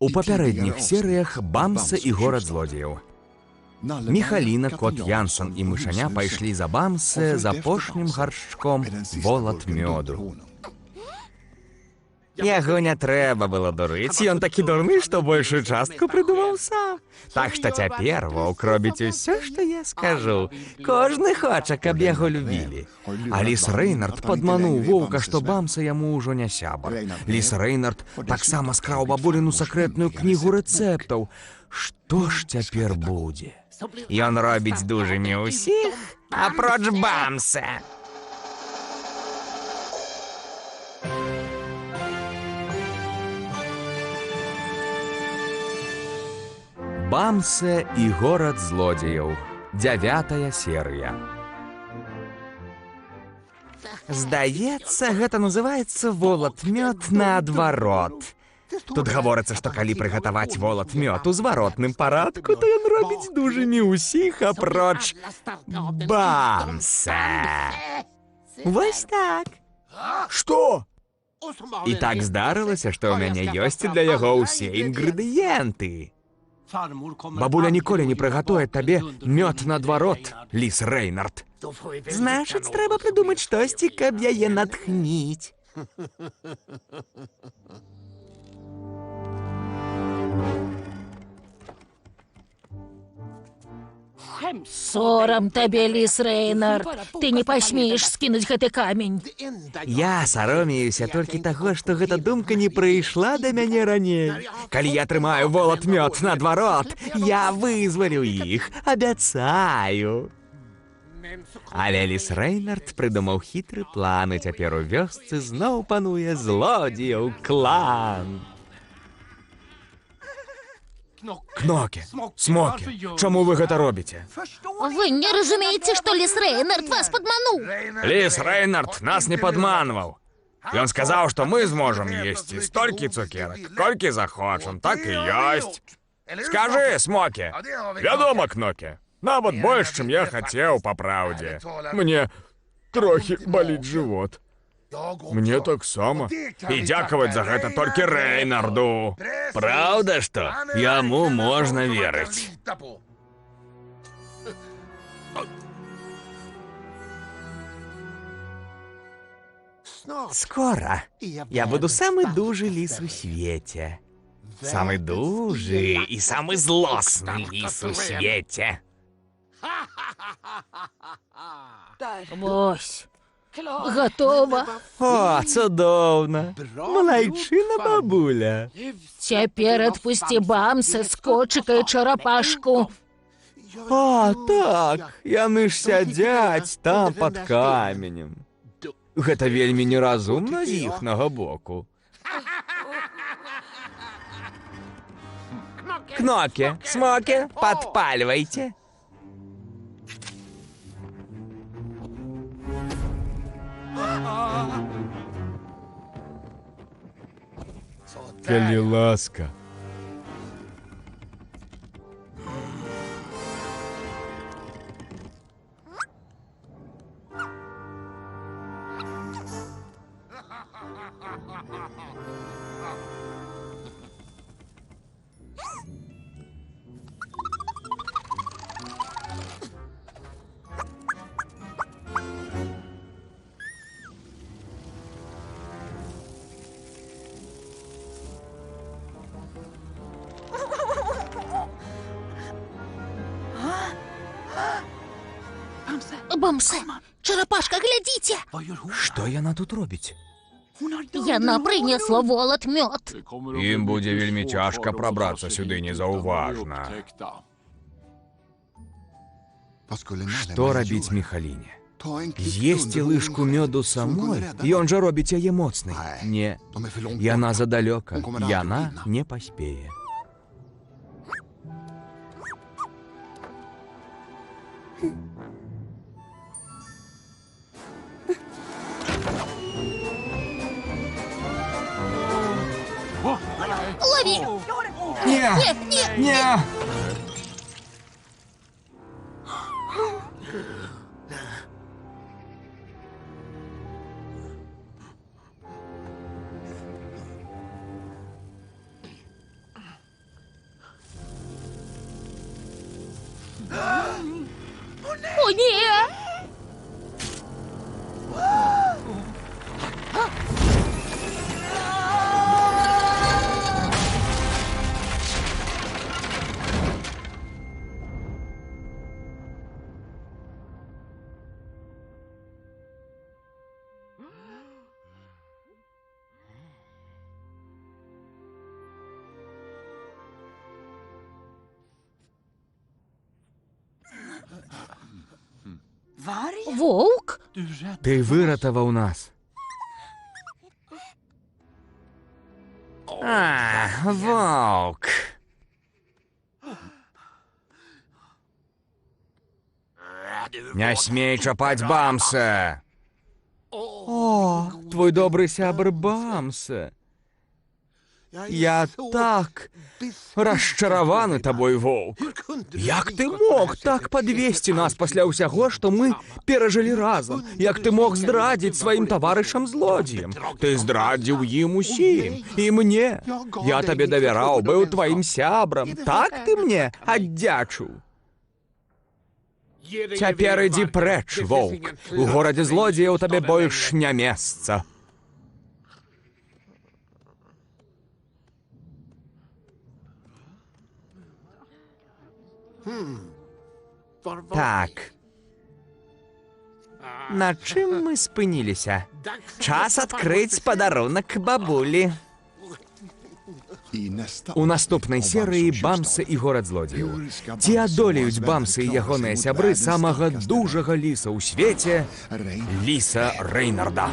У папярэдніх серыях Бамса і горад злодзеяў. Міхаліна, кот Янсан і мышаня пайшлі за Бамсе з апошнім гаршчком волат мёду. Яго не трэба было дурыць, ён такі дурны, што большую частку прыдумаў сам. Так што цяпер воўк робіць усё, што я скажу. Кожны хоча, каб яго любілі. А ліс Рэйнард падмануў воўка, што Бамса яму ўжо не сябар. Ліс Рэйнард таксама скраў бабуліну сакрэтную кнігу рэцэптаў. Што ж цяпер будзе? Ён робіць дужымі ўсіх, апроч Бамса. Бамсе і горад злодзеяў. 9-я серыя. Здаецца, гэта называецца волат-мёд наадварот. Тут гаворыцца, што калі прыгатаваць волат-мёд у зваротным парадку, то ён робіць дужымі ўсіх, апроч Бамса. Вось так. Што? І так здарылася, што ў мяне ёсць для яго ўсе інгрэдыенты. Бабуля ніколі не прыгатуе табе мёд наадварот, ліс Рэйнард. Значыць, трэба прыдумаць штосьці, каб яе натхніць. Сорам табе, ліс Рэйнард. Ты не пасмееш скінуць гэты камень. Я саромеюся толькі таго, што гэта думка не прыйшла да мяне раней. Калі я трымаю волат-мёд наадварот, я вызвалю іх, абяцаю. Але ліс Рэйнард прыдумаў хітры план, і цяпер у вёсцы зноў пануе злодзеяў клан. Кнокі, смокі, чаму вы гэта робіце? Вы не разумееце, што ліс Рэйнард вас падмануў? Ліс Рэйнард нас не падманваў. Ён сказаў, што мы зможам есці столькі цукерак, колькі захочам, так і ёсць. Скажы, смокі. Вядома, кнокі. Нават больш, чым я хацеў, па праўдзе. Мне трохі баліць жывот. Мне таксама. І дзякаваць за гэта толькі Рэйнарду. Праўда, што? Яму можна верыць. Скора я буду самы дужы ліс у свеце. Самы дужы і самы злосны ліс у свеце. Вось. Гатова. О, цудоўна. Малайчына, бабуля. Цяпер адпусці Бамса, скочыка і чарапашку. О, так, яны ж сядзяць там пад каменем. Гэта вельмі неразумна з іхнага боку. Кнокі, смокі, падпальвайце. Калі ласка. Бамсе, чарапашка, глядзіце! Што яна тут робіць? Яна прынесла волат-мёд. Ім будзе вельмі цяжка прабрацца сюды незаўважна. Што рабіць Міхаліне? З'есці лыжку мёду самой? Ён жа робіць яе моцнай. Не, яна задалёка, яна не паспее. Лови! Не! Не! О, ні! Вовк? Ти вирятував нас. А, вовк. Не смей чапать Бамса. О, твой добрий сябр Бамсе. Я так розчарований тобою, вовк. Як ти мог так підвести нас після усього, що ми пережили разом? Як ти мог зрадити своїм товаришам-злодіям? Ти зрадив їм усім, і мені. Я тобі довіряв, був твоїм сябром. Так ти мені віддячив? Тепер іди преч, вовк. У городі злодіїв тобі більш не місце. Так. На чим ми спинилися? Час відкрити подарунок бабулі. У наступній серії Бамсе і город злодіїв. Ці одоліють Бамсе і ягоні сябри самого дужого ліса у світі – ліса Рейнарда.